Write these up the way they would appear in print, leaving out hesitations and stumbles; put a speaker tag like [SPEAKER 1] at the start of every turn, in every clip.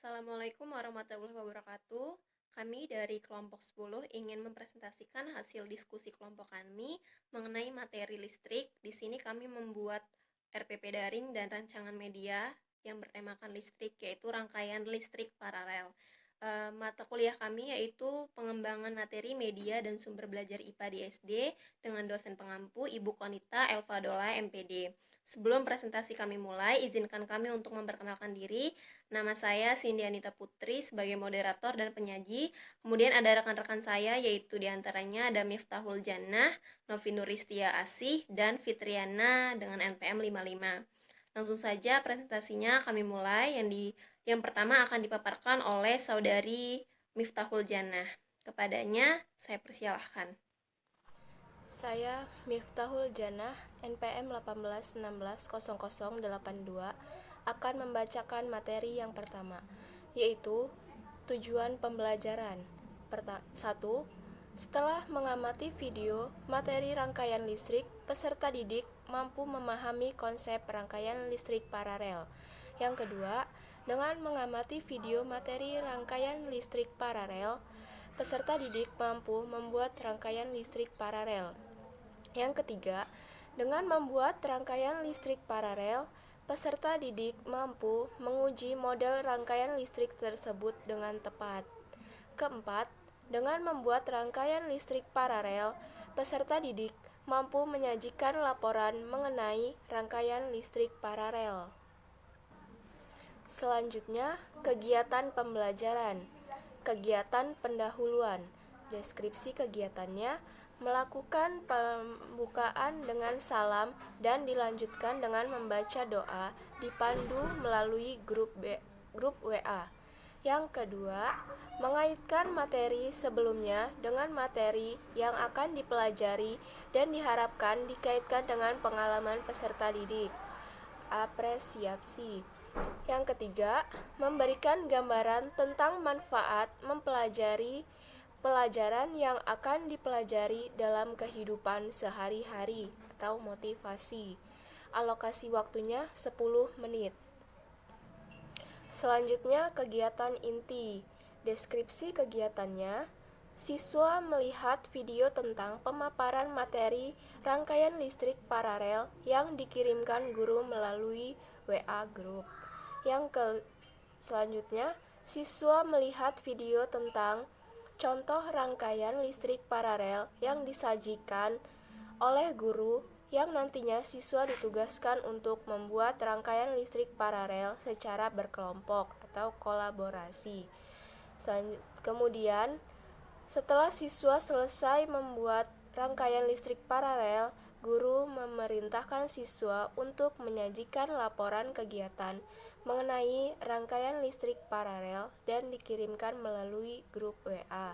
[SPEAKER 1] Assalamualaikum warahmatullahi wabarakatuh. Kami dari kelompok 10 ingin mempresentasikan hasil diskusi kelompok kami mengenai materi listrik. Di sini kami membuat RPP daring dan rancangan media yang bertemakan listrik, yaitu rangkaian listrik paralel. Mata kuliah kami yaitu pengembangan materi media dan sumber belajar IPA di SD dengan dosen pengampu Ibu Konita Elvadola MPD. Sebelum presentasi kami mulai, izinkan kami untuk memperkenalkan diri. Nama saya Cindy Anita Putri sebagai moderator dan penyaji. Kemudian ada rekan-rekan saya yaitu diantaranya ada Miftahul Jannah, Novi Nuristia Asih, dan Fitriana dengan NPM 55. Langsung saja presentasinya kami mulai. Yang pertama akan dipaparkan oleh saudari Miftahul Jannah. Kepadanya saya persilahkan.
[SPEAKER 2] Saya Miftahul Jannah, NPM 18160082, akan membacakan materi yang pertama, yaitu tujuan pembelajaran. 1. Setelah mengamati video materi rangkaian listrik, peserta didik mampu memahami konsep rangkaian listrik paralel. Yang kedua, dengan mengamati video materi rangkaian listrik paralel, peserta didik mampu membuat rangkaian listrik paralel. Yang ketiga, dengan membuat rangkaian listrik paralel, peserta didik mampu menguji model rangkaian listrik tersebut dengan tepat. Keempat, dengan membuat rangkaian listrik paralel, peserta didik mampu menyajikan laporan mengenai rangkaian listrik paralel. Selanjutnya, kegiatan pembelajaran. Kegiatan pendahuluan. Deskripsi kegiatannya melakukan pembukaan dengan salam dan dilanjutkan dengan membaca doa dipandu melalui grup WA. Yang kedua, mengaitkan materi sebelumnya dengan materi yang akan dipelajari dan diharapkan dikaitkan dengan pengalaman peserta didik. Apresiasi. Yang ketiga, memberikan gambaran tentang manfaat mempelajari pelajaran yang akan dipelajari dalam kehidupan sehari-hari atau motivasi. Alokasi waktunya 10 menit. Selanjutnya, kegiatan inti. Deskripsi kegiatannya, siswa melihat video tentang pemaparan materi rangkaian listrik paralel yang dikirimkan guru melalui WA Group. Selanjutnya, siswa melihat video tentang contoh rangkaian listrik paralel yang disajikan oleh guru yang nantinya siswa ditugaskan untuk membuat rangkaian listrik paralel secara berkelompok atau kolaborasi. Kemudian, setelah siswa selesai membuat rangkaian listrik paralel, guru memerintahkan siswa untuk menyajikan laporan kegiatan mengenai rangkaian listrik paralel dan dikirimkan melalui grup WA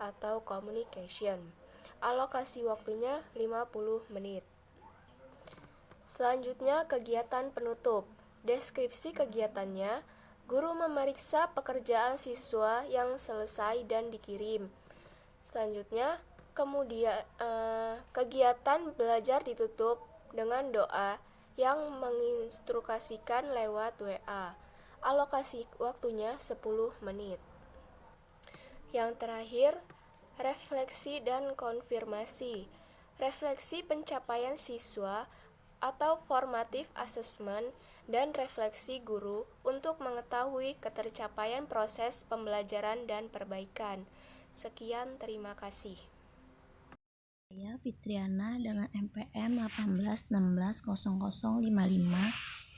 [SPEAKER 2] atau communication. Alokasi waktunya 50 menit. Selanjutnya, kegiatan penutup. Deskripsi kegiatannya, guru memeriksa pekerjaan siswa yang selesai dan dikirim. Selanjutnya, kegiatan belajar ditutup dengan doa yang menginstruksikan lewat WA. Alokasi waktunya 10 menit. Yang terakhir, refleksi dan konfirmasi. Refleksi pencapaian siswa atau formative assessment dan refleksi guru untuk mengetahui ketercapaian proses pembelajaran dan perbaikan. Sekian, terima kasih.
[SPEAKER 3] Saya Fitriana dengan NPM 18160055.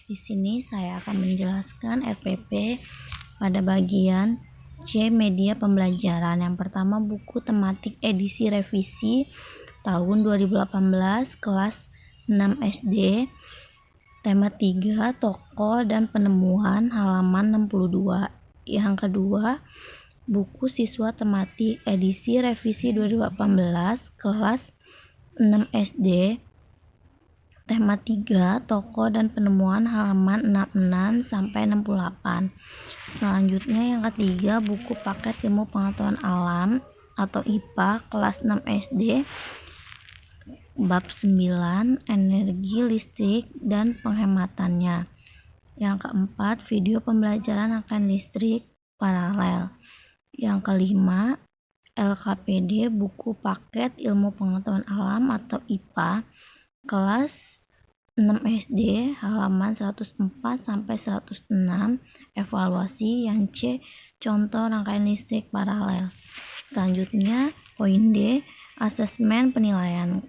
[SPEAKER 3] Di sini saya akan menjelaskan RPP pada bagian C media pembelajaran. Yang pertama, buku tematik edisi revisi tahun 2018 kelas 6 SD. Tema 3, tokoh dan penemuan, halaman 62. Yang kedua, buku siswa tematik edisi revisi 2018 kelas 6 SD. Tema 3, tokoh dan penemuan, halaman 66 sampai 68. Selanjutnya yang ketiga, buku paket ilmu pengetahuan alam atau IPA kelas 6 SD. Bab 9, energi listrik dan penghematannya. Yang keempat, video pembelajaran rangkaian listrik paralel. Yang kelima, LKPD buku paket ilmu pengetahuan alam atau IPA kelas 6 SD halaman 104 sampai 106, evaluasi. Yang C, contoh rangkaian listrik paralel. Selanjutnya, poin D, asesmen penilaian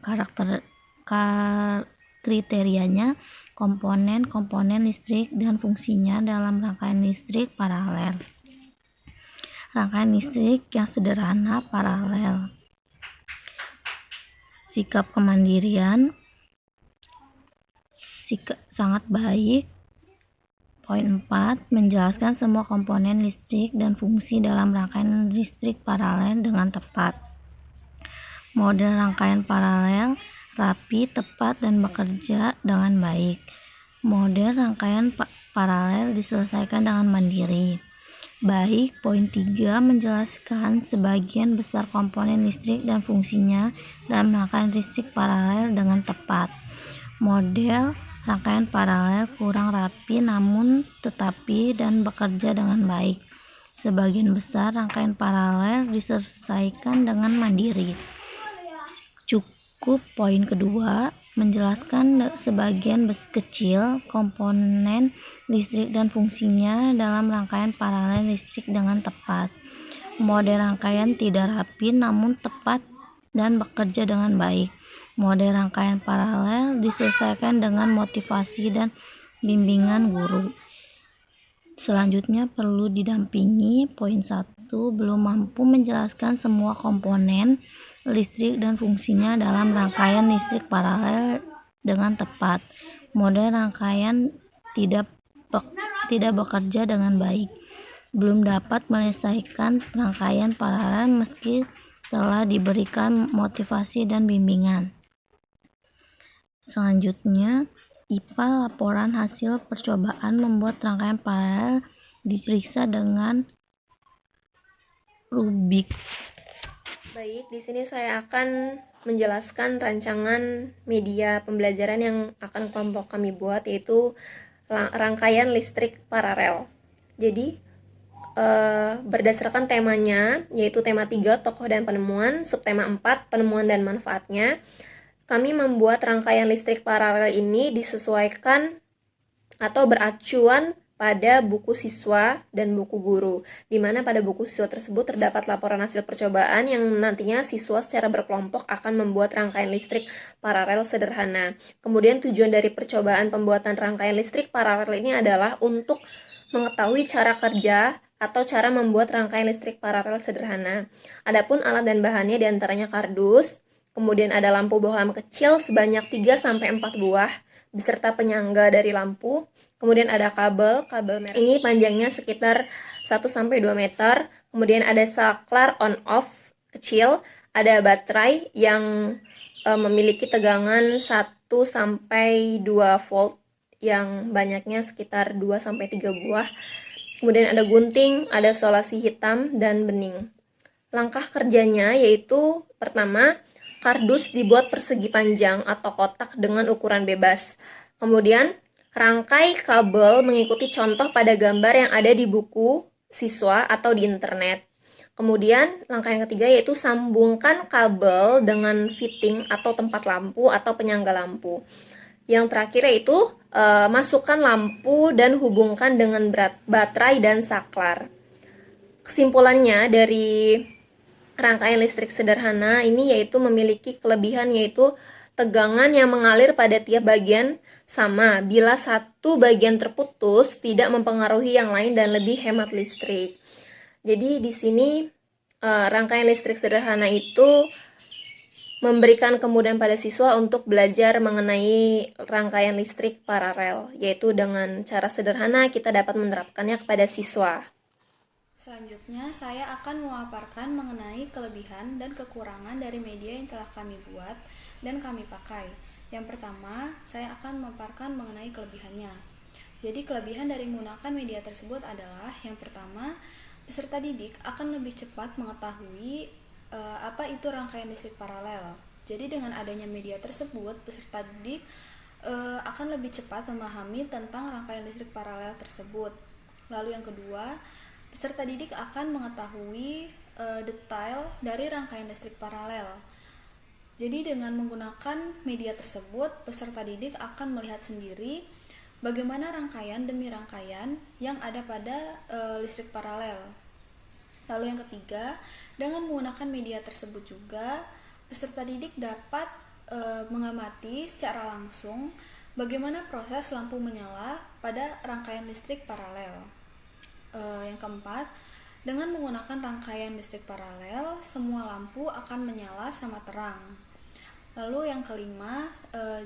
[SPEAKER 3] kriterianya, komponen listrik dan fungsinya dalam rangkaian listrik paralel. Rangkaian listrik yang sederhana paralel. Sikap kemandirian sangat baik. Poin 4, menjelaskan semua komponen listrik dan fungsi dalam rangkaian listrik paralel dengan tepat. Model rangkaian paralel rapi, tepat, dan bekerja dengan baik. Model rangkaian paralel diselesaikan dengan mandiri. Baik. Poin 3, menjelaskan sebagian besar komponen listrik dan fungsinya dalam rangkaian listrik paralel dengan tepat. Model rangkaian paralel kurang rapi namun tetapi dan bekerja dengan baik. Sebagian besar rangkaian paralel diselesaikan dengan mandiri. Cukup. Poin kedua, menjelaskan sebagian kecil komponen listrik dan fungsinya dalam rangkaian paralel listrik dengan tepat. Model rangkaian tidak rapi namun tepat dan bekerja dengan baik. Model rangkaian paralel diselesaikan dengan motivasi dan bimbingan guru. Selanjutnya perlu didampingi. Poin 1, belum mampu menjelaskan semua komponen listrik dan fungsinya dalam rangkaian listrik paralel dengan tepat. Model rangkaian tidak bekerja dengan baik. Belum dapat menyelesaikan rangkaian paralel meski telah diberikan motivasi dan bimbingan. Selanjutnya, IPA laporan hasil percobaan membuat rangkaian paralel diperiksa dengan rubrik.
[SPEAKER 1] Baik, di sini saya akan menjelaskan rancangan media pembelajaran yang akan kelompok kami buat, yaitu rangkaian listrik paralel. Jadi, berdasarkan temanya, yaitu tema 3, tokoh dan penemuan, subtema 4, penemuan dan manfaatnya, kami membuat rangkaian listrik paralel ini disesuaikan atau beracuan pada buku siswa dan buku guru, di mana pada buku siswa tersebut terdapat laporan hasil percobaan yang nantinya siswa secara berkelompok akan membuat rangkaian listrik paralel sederhana. Kemudian tujuan dari percobaan pembuatan rangkaian listrik paralel ini adalah untuk mengetahui cara kerja atau cara membuat rangkaian listrik paralel sederhana. Adapun alat dan bahannya diantaranya kardus, kemudian ada lampu bohlam kecil sebanyak 3-4 buah, beserta penyangga dari lampu. Kemudian ada kabel merah. Ini panjangnya sekitar 1-2 meter. Kemudian ada saklar on-off kecil. Ada baterai yang memiliki tegangan 1-2 volt yang banyaknya sekitar 2-3 buah. Kemudian ada gunting, ada solasi hitam, dan bening. Langkah kerjanya yaitu pertama, kardus dibuat persegi panjang atau kotak dengan ukuran bebas. Kemudian, rangkai kabel mengikuti contoh pada gambar yang ada di buku siswa atau di internet. Kemudian, langkah yang ketiga yaitu sambungkan kabel dengan fitting atau tempat lampu atau penyangga lampu. Yang terakhir yaitu masukkan lampu dan hubungkan dengan baterai dan saklar. Kesimpulannya dari rangkaian listrik sederhana ini yaitu memiliki kelebihan yaitu tegangan yang mengalir pada tiap bagian sama. Bila satu bagian terputus, tidak mempengaruhi yang lain dan lebih hemat listrik. Jadi di sini rangkaian listrik sederhana itu memberikan kemudahan pada siswa untuk belajar mengenai rangkaian listrik paralel, yaitu dengan cara sederhana kita dapat menerapkannya kepada siswa.
[SPEAKER 2] Selanjutnya, saya akan memaparkan mengenai kelebihan dan kekurangan dari media yang telah kami buat dan kami pakai. Yang pertama, saya akan memaparkan mengenai kelebihannya. Jadi, kelebihan dari menggunakan media tersebut adalah yang pertama, peserta didik akan lebih cepat mengetahui apa itu rangkaian listrik paralel. Jadi, dengan adanya media tersebut, peserta didik
[SPEAKER 4] akan lebih cepat memahami tentang rangkaian listrik paralel tersebut. Lalu yang kedua, peserta didik akan mengetahui detail dari rangkaian listrik paralel. Jadi dengan menggunakan media tersebut, peserta didik akan melihat sendiri bagaimana rangkaian demi rangkaian yang ada pada listrik paralel. Lalu yang ketiga, dengan menggunakan media tersebut juga, peserta didik dapat mengamati secara langsung bagaimana proses lampu menyala pada rangkaian listrik paralel. Yang keempat, dengan menggunakan rangkaian listrik paralel, semua lampu akan menyala sama terang. Lalu yang kelima,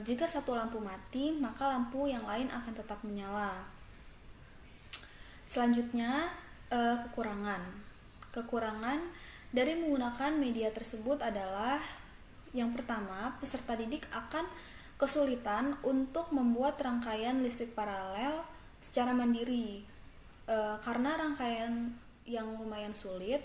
[SPEAKER 4] jika satu lampu mati, maka lampu yang lain akan tetap menyala. Selanjutnya, kekurangan. Kekurangan dari menggunakan media tersebut adalah yang pertama, peserta didik akan kesulitan untuk membuat rangkaian listrik paralel secara mandiri. Karena rangkaian yang lumayan sulit,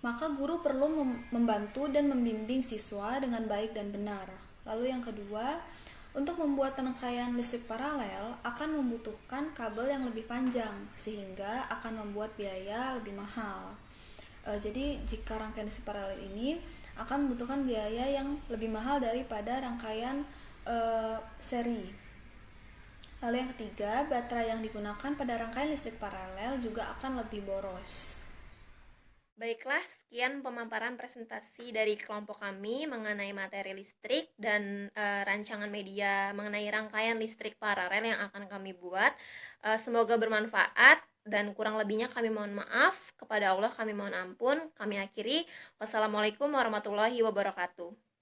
[SPEAKER 4] maka guru perlu membantu dan membimbing siswa dengan baik dan benar. Lalu yang kedua, untuk membuat rangkaian listrik paralel akan membutuhkan kabel yang lebih panjang, sehingga akan membuat biaya lebih mahal. Jadi jika rangkaian listrik paralel ini akan membutuhkan biaya yang lebih mahal daripada rangkaian seri. Lalu yang ketiga, baterai yang digunakan pada rangkaian listrik paralel juga akan lebih boros.
[SPEAKER 1] Baiklah, sekian pemaparan presentasi dari kelompok kami mengenai materi listrik dan rancangan media mengenai rangkaian listrik paralel yang akan kami buat. Semoga bermanfaat dan kurang lebihnya kami mohon maaf. Kepada Allah kami mohon ampun. Kami akhiri. Wassalamualaikum warahmatullahi wabarakatuh.